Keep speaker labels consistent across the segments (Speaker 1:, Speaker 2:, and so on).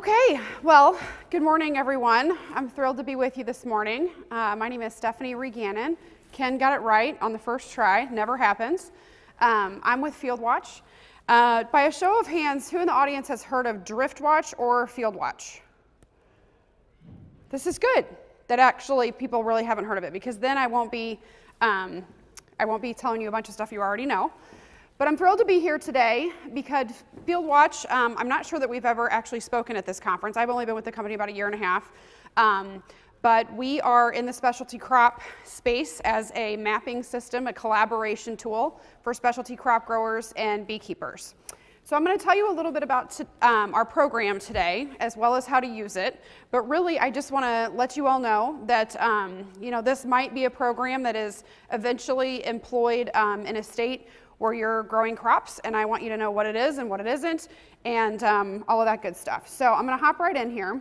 Speaker 1: Okay, well, good morning, everyone. I'm thrilled to be with you this morning. My name is Stephanie Reganon. Ken got it right on the first try, never happens. I'm with FieldWatch. By a show of hands, who in the audience has heard of DriftWatch or FieldWatch? This is good that actually people really haven't heard of it, because then I won't be telling you a bunch of stuff you already know. But I'm thrilled to be here today because FieldWatch, I'm not sure that we've ever actually spoken at this conference. I've only been with the company about a year and a half. But we are in the specialty crop space as a mapping system, a collaboration tool for specialty crop growers and beekeepers. So I'm going to tell you a little bit about our program today, as well as how to use it. But really, I just want to let you all know that this might be a program that is eventually employed in a state where you're growing crops, and I want you to know what it is and what it isn't, and all of that good stuff. So I'm going to hop right in here.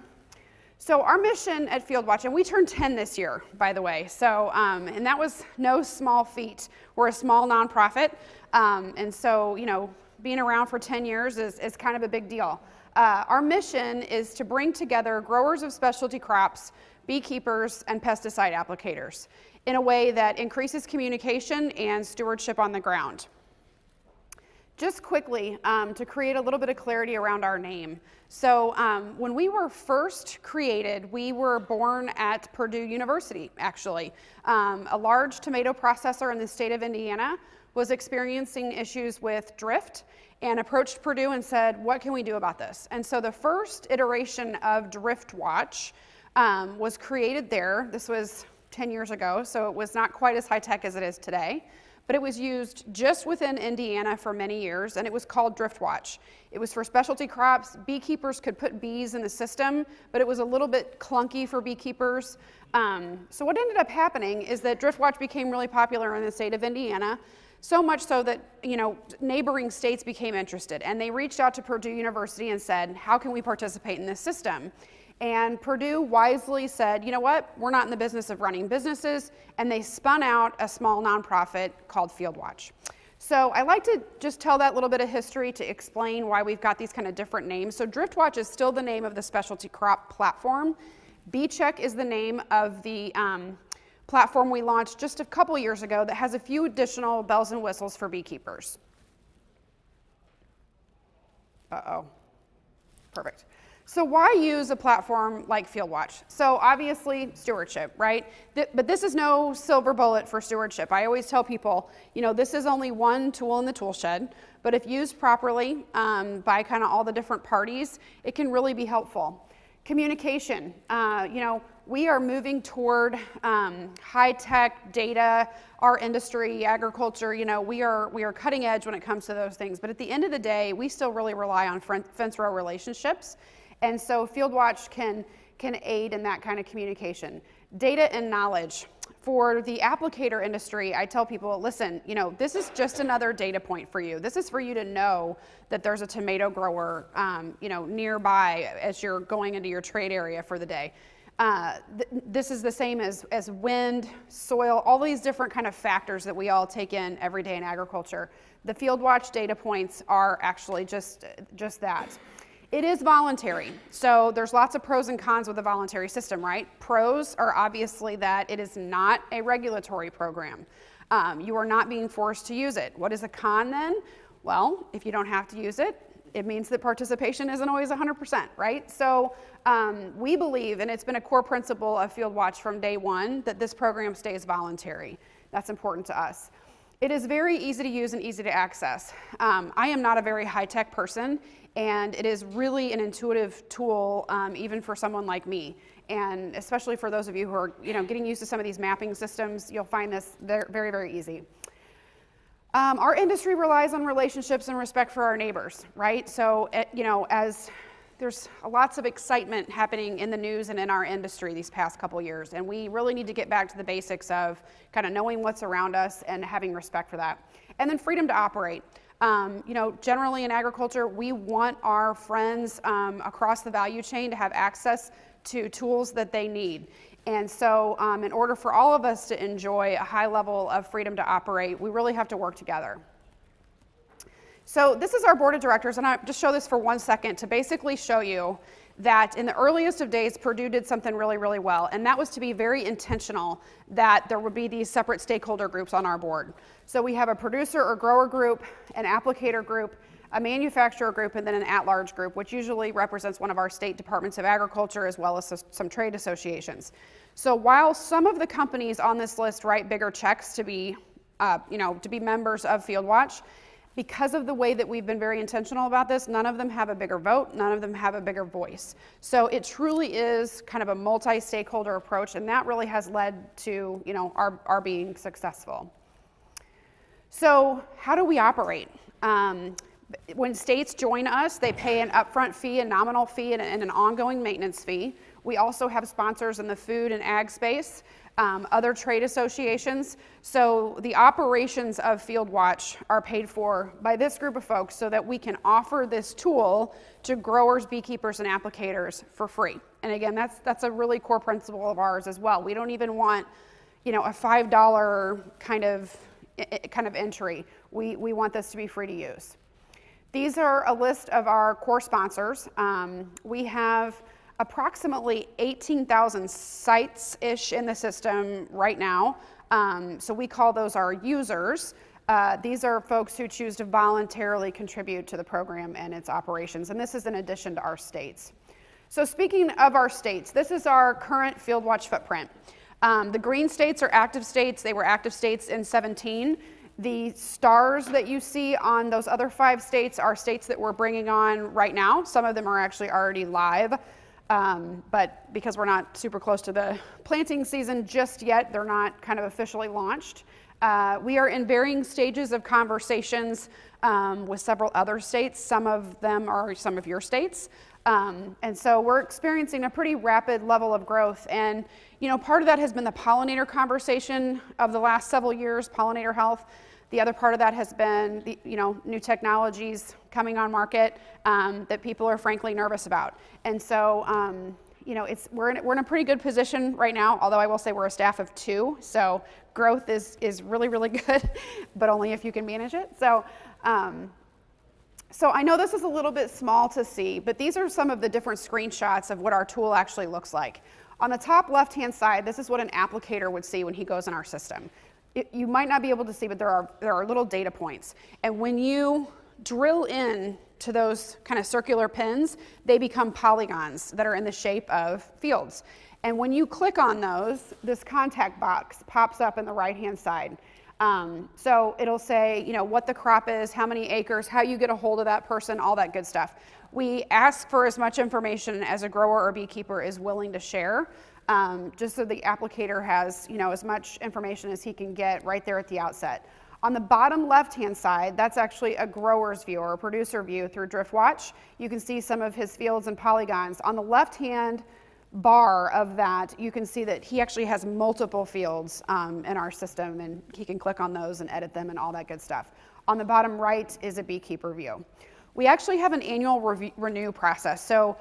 Speaker 1: So our mission at FieldWatch, and we turned 10 this year, by the way, so and that was no small feat. We're a small nonprofit, and so being around for 10 years is kind of a big deal. Our mission is to bring together growers of specialty crops, beekeepers, and pesticide applicators in a way that increases communication and stewardship on the ground. Just quickly, to create a little bit of clarity around our name. So when we were first created, we were born at Purdue University, actually. A large tomato processor in the state of Indiana was experiencing issues with drift and approached Purdue and said, what can we do about this? And so the first iteration of DriftWatch was created there. This was 10 years ago, so it was not quite as high tech as it is today. But it was used just within Indiana for many years, and it was called DriftWatch. It was for specialty crops. Beekeepers could put bees in the system, but it was a little bit clunky for beekeepers. So what ended up happening is that DriftWatch became really popular in the state of Indiana, so much so that neighboring states became interested, and they reached out to Purdue University and said, how can we participate in this system? And Purdue wisely said, you know what, we're not in the business of running businesses, and they spun out a small nonprofit called FieldWatch. So I like to just tell that little bit of history to explain why we've got these kind of different names. So DriftWatch is still the name of the specialty crop platform. BeeCheck is the name of the platform we launched just a couple years ago that has a few additional bells and whistles for beekeepers. Perfect. So why use a platform like FieldWatch? So obviously stewardship, right? But this is no silver bullet for stewardship. I always tell people, this is only one tool in the tool shed, but if used properly by kind of all the different parties, it can really be helpful. Communication, we are moving toward high-tech data. Our industry, agriculture, we are cutting edge when it comes to those things. But at the end of the day, we still really rely on fence row relationships. And so FieldWatch can aid in that kind of communication. Data and knowledge. For the applicator industry, I tell people, listen, this is just another data point for you. This is for you to know that there's a tomato grower, nearby as you're going into your trade area for the day. This is the same as wind, soil, all these different kind of factors that we all take in every day in agriculture. The FieldWatch data points are actually just that. It is voluntary, so there's lots of pros and cons with a voluntary system, right? Pros are obviously that it is not a regulatory program. You are not being forced to use it. What is a con then? Well, if you don't have to use it, it means that participation isn't always 100%, right? So we believe, and it's been a core principle of FieldWatch from day one, that this program stays voluntary. That's important to us. It is very easy to use and easy to access. I am not a very high-tech person, and it is really an intuitive tool, even for someone like me. And especially for those of you who are getting used to some of these mapping systems, you'll find this very, very easy. Our industry relies on relationships and respect for our neighbors, right? So, as there's lots of excitement happening in the news and in our industry these past couple years, and we really need to get back to the basics of kind of knowing what's around us and having respect for that. And then freedom to operate. Generally in agriculture, we want our friends across the value chain to have access to tools that they need. And so in order for all of us to enjoy a high level of freedom to operate, we really have to work together. So this is our board of directors, and I just show this for 1 second to basically show you that in the earliest of days, Purdue did something really, really well, and that was to be very intentional that there would be these separate stakeholder groups on our board. So we have a producer or grower group, an applicator group, a manufacturer group, and then an at-large group, which usually represents one of our state departments of agriculture as well as some trade associations. So while some of the companies on this list write bigger checks to be, to be members of FieldWatch, because of the way that we've been very intentional about this, none of them have a bigger vote, none of them have a bigger voice. So it truly is kind of a multi-stakeholder approach, and that really has led to, our being successful. So how do we operate? When states join us, they pay an upfront fee, a nominal fee, and an ongoing maintenance fee. We also have sponsors in the food and ag space, other trade associations. So the operations of FieldWatch are paid for by this group of folks so that we can offer this tool to growers, beekeepers, and applicators for free. And again, that's a really core principle of ours as well. We don't even want, a $5 kind of entry. We want this to be free to use. These are a list of our core sponsors. We have approximately 18,000 sites-ish in the system right now. So we call those our users. These are folks who choose to voluntarily contribute to the program and its operations, and this is in addition to our states. So speaking of our states, this is our current FieldWatch footprint. The green states are active states. They were active states in 17. The stars that you see on those other 5 states are states that we're bringing on right now. Some of them are actually already live, but because we're not super close to the planting season just yet, they're not kind of officially launched. We are in varying stages of conversations with several other states. Some of them are some of your states. And so we're experiencing a pretty rapid level of growth. And, part of that has been the pollinator conversation of the last several years, pollinator health. The other part of that has been the, new technologies coming on market that people are frankly nervous about. And so, we're in a pretty good position right now, although I will say we're a staff of 2. So growth is really, really good, but only if you can manage it. So I know this is a little bit small to see, but these are some of the different screenshots of what our tool actually looks like. On the top left-hand side, this is what an applicator would see when he goes in our system. You might not be able to see, but there are little data points. And when you drill in to those kind of circular pins, they become polygons that are in the shape of fields. And when you click on those, this contact box pops up in the right-hand side. So it'll say, what the crop is, how many acres, how you get a hold of that person, all that good stuff. We ask for as much information as a grower or beekeeper is willing to share, just so the applicator has, as much information as he can get right there at the outset. On the bottom left-hand side, that's actually a grower's view or a producer view through DriftWatch. You can see some of his fields and polygons. On the left-hand bar of that, you can see that he actually has multiple fields in our system, and he can click on those and edit them and all that good stuff. On the bottom right is a beekeeper view. We actually have an annual renew process, so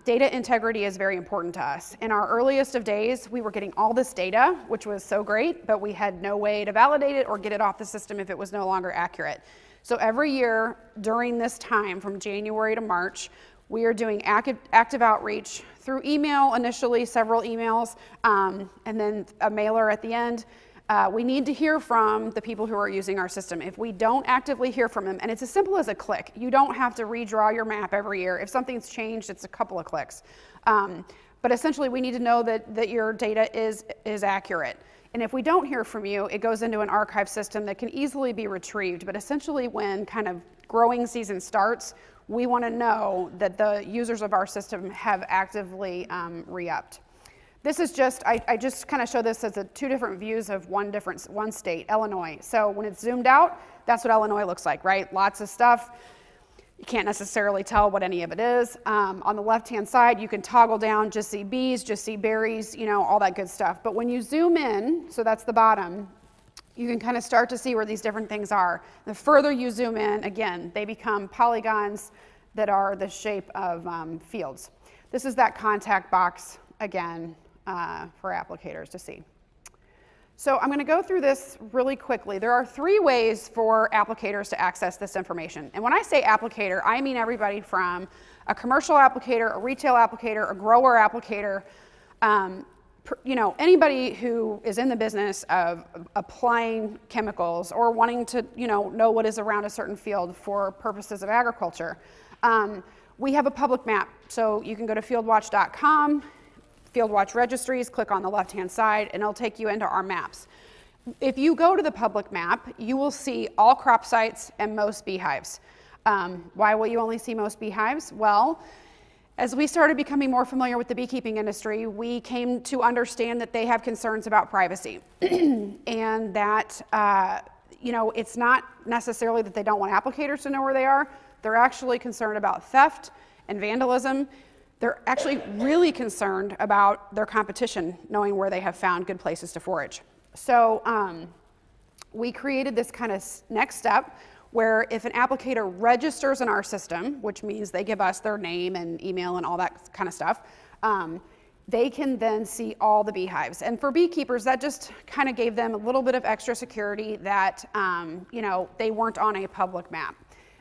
Speaker 1: data integrity is very important to us. In our earliest of days, we were getting all this data, which was so great, but we had no way to validate it or get it off the system if it was no longer accurate. So every year during this time, from January to March, we are doing active outreach through email, initially several emails, and then a mailer at the end. We need to hear from the people who are using our system. If we don't actively hear from them, and it's as simple as a click, you don't have to redraw your map every year. If something's changed, it's a couple of clicks. But essentially, we need to know that your data is accurate. And if we don't hear from you, it goes into an archive system that can easily be retrieved. But essentially, when kind of growing season starts, we want to know that the users of our system have actively re-upped. This is just, I just kind of show this as 2 different views of one state, Illinois. So when it's zoomed out, that's what Illinois looks like, right? Lots of stuff. You can't necessarily tell what any of it is. On the left-hand side, you can toggle down, just see bees, just see berries, all that good stuff. But when you zoom in, so that's the bottom, you can kind of start to see where these different things are. The further you zoom in, again, they become polygons that are the shape of fields. This is that contact box, again, for applicators to see. So I'm going to go through this really quickly. There are 3 ways for applicators to access this information. And when I say applicator, I mean everybody from a commercial applicator, a retail applicator, a grower applicator, anybody who is in the business of applying chemicals or wanting to, know what is around a certain field for purposes of agriculture. We have a public map, so you can go to fieldwatch.com, Fieldwatch registries, click on the left-hand side, and it'll take you into our maps. If you go to the public map, you will see all crop sites and most beehives. Why will you only see most beehives? Well, as we started becoming more familiar with the beekeeping industry, we came to understand that they have concerns about privacy and that, it's not necessarily that they don't want applicators to know where they are. They're actually concerned about theft and vandalism. They're actually really concerned about their competition knowing where they have found good places to forage. So we created this kind of next step where if an applicator registers in our system, which means they give us their name and email and all that kind of stuff, they can then see all the beehives. And for beekeepers, that just kind of gave them a little bit of extra security that, they weren't on a public map.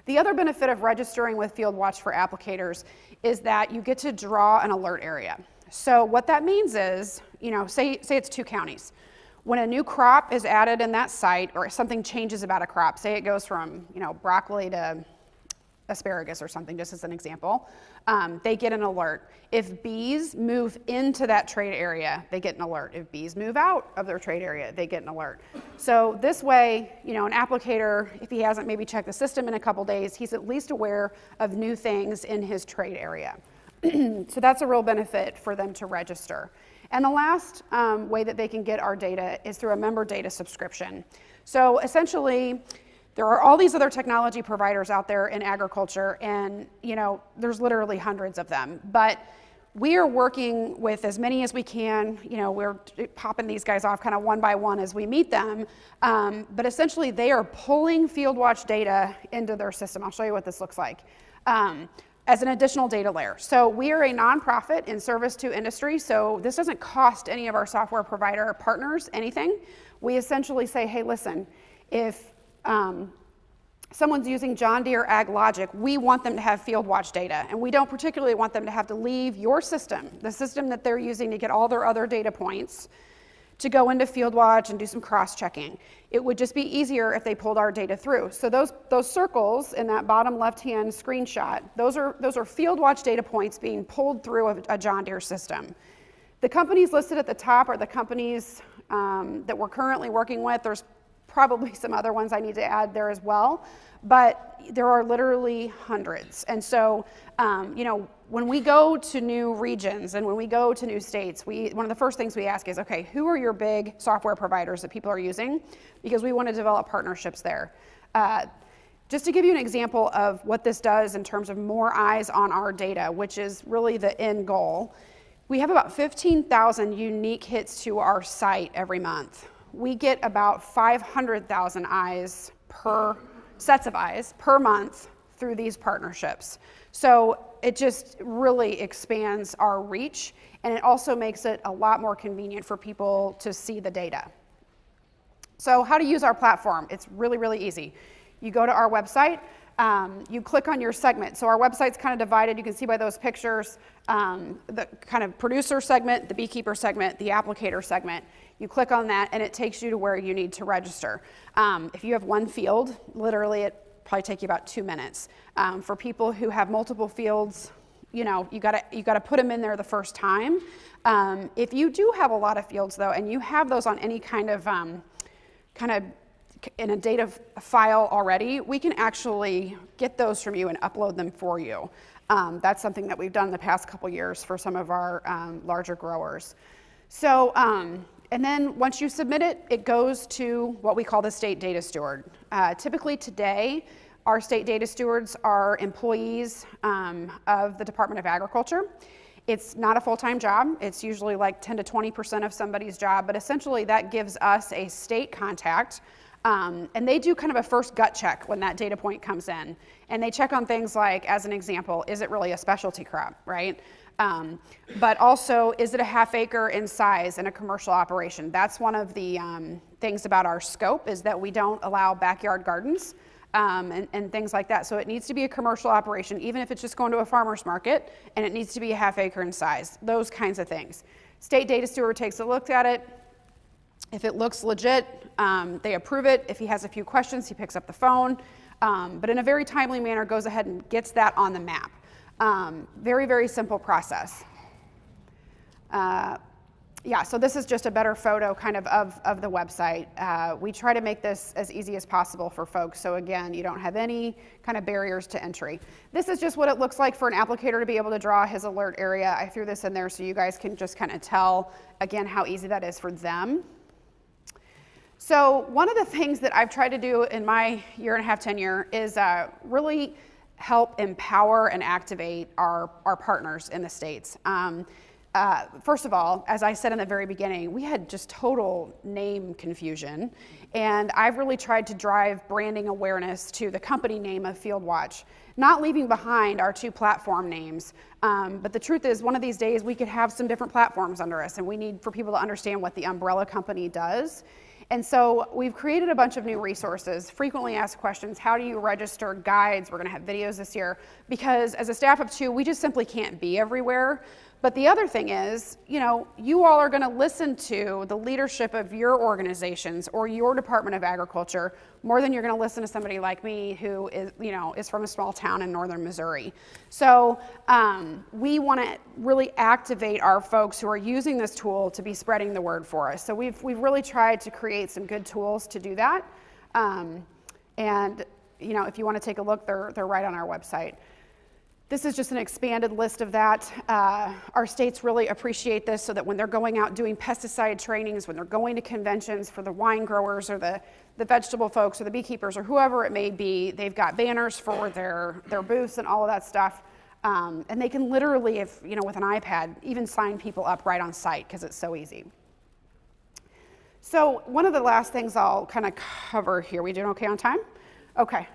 Speaker 1: The other benefit of registering with FieldWatch for applicators is that you get to draw an alert area. So what that means is, say it's 2 counties. When a new crop is added in that site or something changes about a crop, say it goes from, broccoli to asparagus or something, just as an example, they get an alert. If bees move into that trade area, they get an alert. If bees move out of their trade area, they get an alert. So this way, an applicator, if he hasn't maybe checked the system in a couple days, he's at least aware of new things in his trade area. So that's a real benefit for them to register. And the last way that they can get our data is through a member data subscription. So essentially, there are all these other technology providers out there in agriculture, and there's literally hundreds of them. But we are working with as many as we can. We're popping these guys off kind of one by one as we meet them. But essentially, they are pulling FieldWatch data into their system. I'll show you what this looks like. As an additional data layer. So we are a nonprofit in service to industry, so this doesn't cost any of our software provider partners anything. We essentially say, hey, listen, if someone's using John Deere Ag Logic, we want them to have FieldWatch data, and we don't particularly want them to have to leave your system, the system that they're using to get all their other data points, to go into FieldWatch and do some cross-checking. It would just be easier if they pulled our data through. So those circles in that bottom left-hand screenshot, those are FieldWatch data points being pulled through a John Deere system. The companies listed at the top are the companies that we're currently working with. There's probably some other ones I need to add there as well, but there are literally hundreds. And so, when we go to new regions and when we go to new states, one of the first things we ask is, okay, who are your big software providers that people are using? Because we want to develop partnerships there. Just to give you an example of what this does in terms of more eyes on our data, which is really the end goal, we have about 15,000 unique hits to our site every month. We get about 500,000 sets of eyes per month through these partnerships. So it just really expands our reach, and it also makes it a lot more convenient for people to see the data. So how to use our platform? It's really, really easy. You go to our website, you click on your segment. So our website's kind of divided. You can see by those pictures, the kind of producer segment, the beekeeper segment, the applicator segment. You click on that and it takes you to where you need to register. If you have one field, literally it probably take you about 2 minutes. For people who have multiple fields, you gotta put them in there the first time. If you do have a lot of fields though, and you have those on any kind of in a data file already, we can actually get those from you and upload them for you. That's something that we've done the past couple years for some of our larger growers. So, and then once you submit it, it goes to what we call the state data steward. Typically today, our state data stewards are employees of the Department of Agriculture. It's not a full-time job. It's usually like 10 to 20% of somebody's job, but essentially that gives us a state contact. And they do kind of a first gut check when that data point comes in. And they check on things like, as an example, is it really a specialty crop, right? But also, is it a half acre in size in a commercial operation? That's one of the things about our scope, is that we don't allow backyard gardens and things like that. So it needs to be a commercial operation, even if it's just going to a farmer's market, and it needs to be a half acre in size, those kinds of things. State data steward takes a look at it. If it looks legit, they approve it. If he has a few questions, he picks up the phone, but in a very timely manner goes ahead and gets that on the map. Very, very simple process. Yeah, so this is just a better photo kind of the website. We try to make this as easy as possible for folks. So again, you don't have any kind of barriers to entry. This is just what it looks like for an applicator to be able to draw his alert area. I threw this in there so you guys can just kind of tell, again, how easy that is for them. So one of the things that I've tried to do in my year and a half tenure is really help empower and activate our partners in the states. First of all, as I said in the very beginning, we had just total name confusion, and I've really tried to drive branding awareness to the company name of FieldWatch, not leaving behind our 2 platform names. But the truth is, one of these days we could have some different platforms under us, and we need for people to understand what the umbrella company does. And so we've created a bunch of new resources, frequently asked questions, how do you register, guides, we're gonna have videos this year, because as a staff of 2, we just simply can't be everywhere. But the other thing is, you know, you all are gonna listen to the leadership of your organizations or your Department of Agriculture more than you're gonna listen to somebody like me who is, you know, is from a small town in northern Missouri. So we wanna really activate our folks who are using this tool to be spreading the word for us. So we've really tried to create some good tools to do that. And, you know, if you wanna take a look, they're right on our website. This is just an expanded list of that. Our states really appreciate this so that when they're going out doing pesticide trainings, when they're going to conventions for the wine growers or the vegetable folks or the beekeepers or whoever it may be, they've got banners for their booths and all of that stuff. And they can literally, if you know, with an iPad, even sign people up right on site because it's so easy. So one of the last things I'll kind of cover here, we doing okay on time? Okay,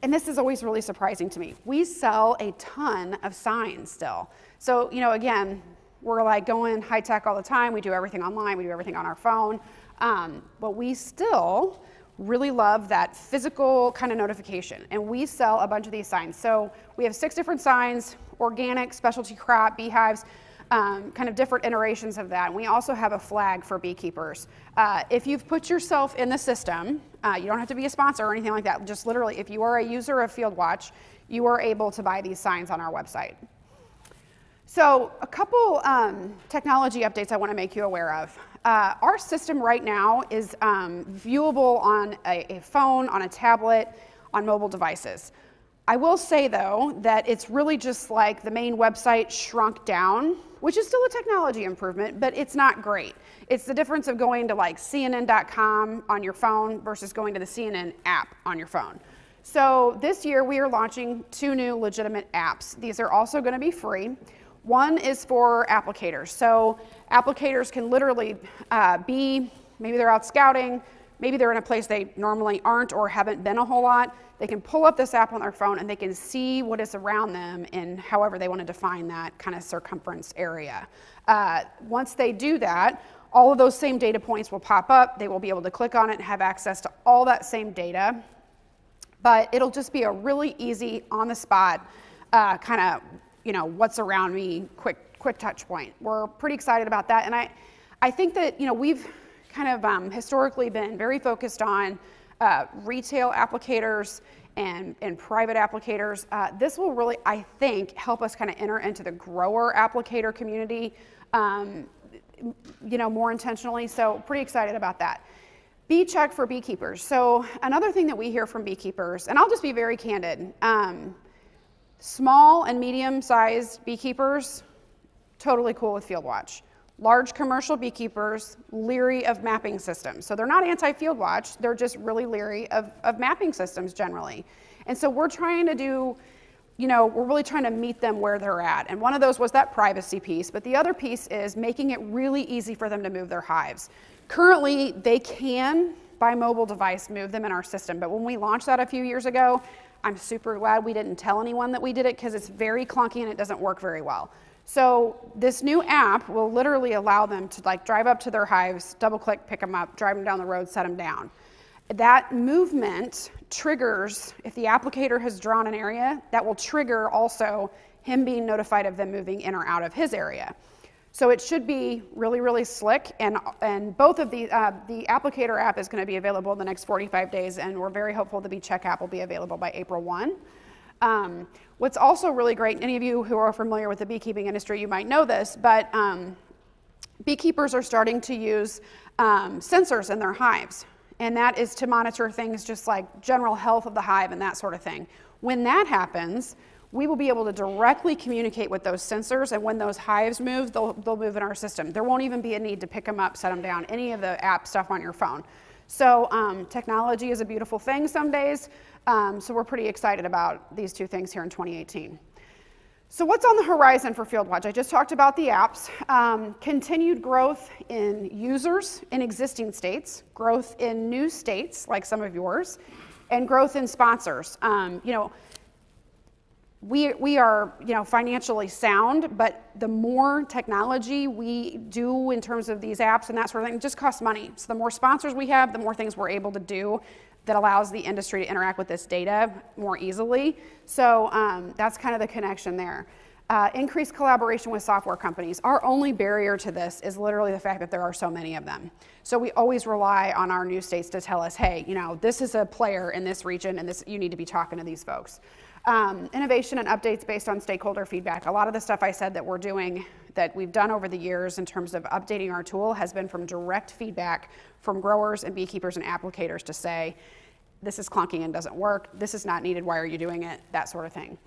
Speaker 1: and this is always really surprising to me. We sell a ton of signs still. So, you know, again, we're like going high tech all the time. We do everything online. We do everything on our phone. But we still really love that physical kind of notification. And we sell a bunch of these signs. So we have 6 different signs: organic, specialty crop, beehives, kind of different iterations of that. And we also have a flag for beekeepers. If you've put yourself in the system, you don't have to be a sponsor or anything like that. Just literally, if you are a user of FieldWatch, you are able to buy these signs on our website. So a couple technology updates I want to make you aware of. Our system right now is viewable on a phone, on a tablet, on mobile devices. I will say, though, that it's really just like the main website shrunk down, which is still a technology improvement, but it's not great. It's the difference of going to like CNN.com on your phone versus going to the CNN app on your phone. So this year we are launching 2 new legitimate apps. These are also going to be free. One is for applicators. So applicators can literally maybe they're out scouting, maybe they're in a place they normally aren't or haven't been a whole lot. They can pull up this app on their phone and they can see what is around them in however they want to define that kind of circumference area. Once they do that, all of those same data points will pop up. They will be able to click on it and have access to all that same data. But it'll just be a really easy, on the spot, kind of, you know, what's around me, quick touch point. We're pretty excited about that. And I think that, you know, we've kind of historically been very focused on retail applicators and private applicators. This will really, I think, help us kind of enter into the grower applicator community, you know, more intentionally. So pretty excited about that. Bee check for beekeepers. So another thing that we hear from beekeepers, and I'll just be very candid, small and medium-sized beekeepers, totally cool with FieldWatch. Large commercial beekeepers, leery of mapping systems. So they're not anti-FieldWatch, they're just really leery of mapping systems generally. And so we're trying to do, you know, we're really trying to meet them where they're at. And one of those was that privacy piece, but the other piece is making it really easy for them to move their hives. Currently, they can, by mobile device, move them in our system, but when we launched that a few years ago, I'm super glad we didn't tell anyone that we did it because it's very clunky and it doesn't work very well. So this new app will literally allow them to like drive up to their hives, double click, pick them up, drive them down the road, set them down. That movement triggers, if the applicator has drawn an area, that will trigger also him being notified of them moving in or out of his area. So it should be really, really slick, and both of the applicator app is going to be available in the next 45 days, and we're very hopeful the Bee Check app will be available by April 1. What's also really great, any of you who are familiar with the beekeeping industry, you might know this, but beekeepers are starting to use sensors in their hives, and that is to monitor things just like general health of the hive and that sort of thing. When that happens, we will be able to directly communicate with those sensors, and when those hives move, they'll move in our system. There won't even be a need to pick them up, set them down, any of the app stuff on your phone. So technology is a beautiful thing some days, so we're pretty excited about these two things here in 2018. So what's on the horizon for FieldWatch? I just talked about the apps. Continued growth in users in existing states, growth in new states like some of yours, and growth in sponsors. We are, financially sound, but the more technology we do in terms of these apps and that sort of thing, it just costs money. So the more sponsors we have, the more things we're able to do that allows the industry to interact with this data more easily. So that's kind of the connection there. Increased collaboration with software companies. Our only barrier to this is literally the fact that there are so many of them. So we always rely on our new states to tell us, hey, this is a player in this region and you need to be talking to these folks. Innovation and updates based on stakeholder feedback. A lot of the stuff I said that we're doing, that we've done over the years in terms of updating our tool, has been from direct feedback from growers and beekeepers and applicators to say, this is clunky and doesn't work, this is not needed, why are you doing it, that sort of thing.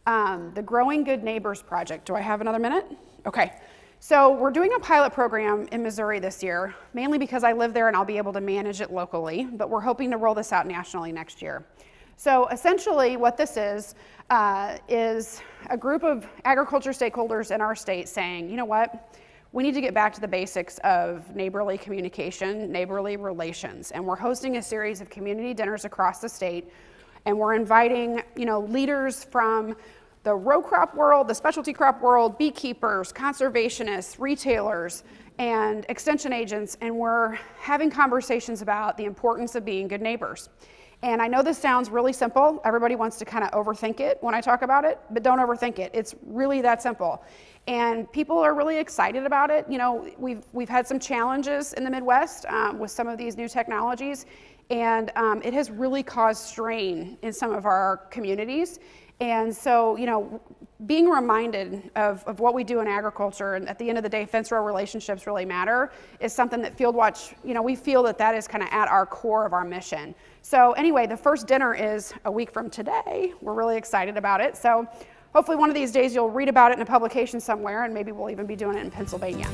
Speaker 1: The Growing Good Neighbors project. Do I have another minute? Okay. So we're doing a pilot program in Missouri this year, mainly because I live there and I'll be able to manage it locally, but we're hoping to roll this out nationally next year. So essentially what this is a group of agriculture stakeholders in our state saying, you know what, we need to get back to the basics of neighborly communication, neighborly relations. And we're hosting a series of community dinners across the state, and we're inviting, leaders from the row crop world, the specialty crop world, beekeepers, conservationists, retailers, and extension agents, and we're having conversations about the importance of being good neighbors. And I know this sounds really simple. Everybody wants to kind of overthink it when I talk about it, but don't overthink it. It's really that simple. And people are really excited about it. We've had some challenges in the Midwest with some of these new technologies, and it has really caused strain in some of our communities. And so, being reminded of what we do in agriculture, and at the end of the day, fence-row relationships really matter, is something that FieldWatch, we feel that is kind of at our core of our mission. So anyway, the first dinner is a week from today. We're really excited about it. So hopefully one of these days you'll read about it in a publication somewhere, and maybe we'll even be doing it in Pennsylvania.